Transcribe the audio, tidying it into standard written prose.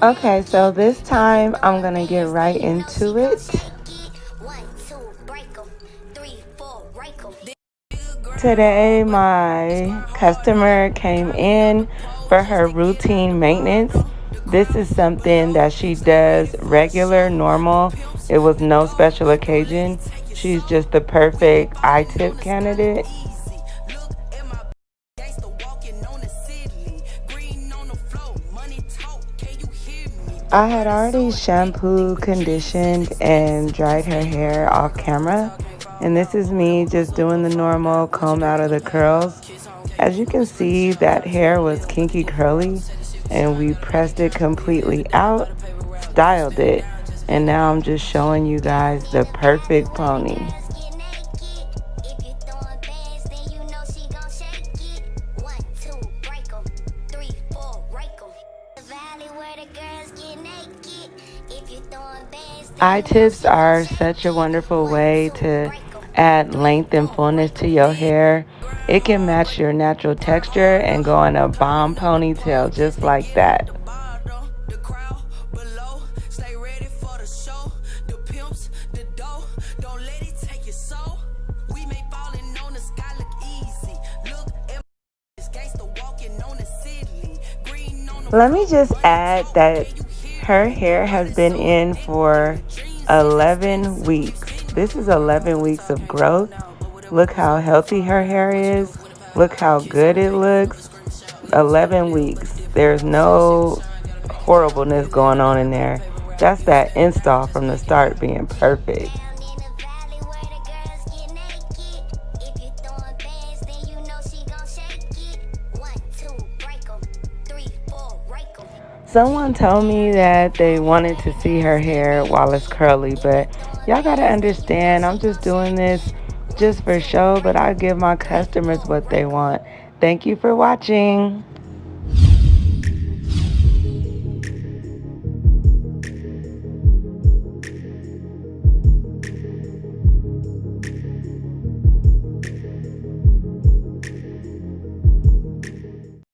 Okay, so this time I'm gonna get right into it. Today, my customer came in for her routine maintenance. This is something that she does regular, normal. It was no special occasion. She's just the perfect ITIP candidate. I had already shampooed, conditioned, and dried her hair off camera. And this is me just doing the normal comb out of the curls. As you can see, that hair was kinky curly, and we pressed it completely out, styled it, and now I'm just showing you guys the perfect pony. Eye tips are such a wonderful way to add length and fullness to your hair. It can match your natural texture and go in a bomb ponytail just like that. Let me just add that her hair has been in for 11 weeks. This is 11 weeks of growth. Look how healthy her hair is. Look how good it looks. 11 weeks. There's no horribleness going on in there. That's that install from the start being perfect. Someone told me that they wanted to see her hair while it's curly, but y'all gotta understand, I'm just doing this just for show, but I give my customers what they want. Thank you for watching.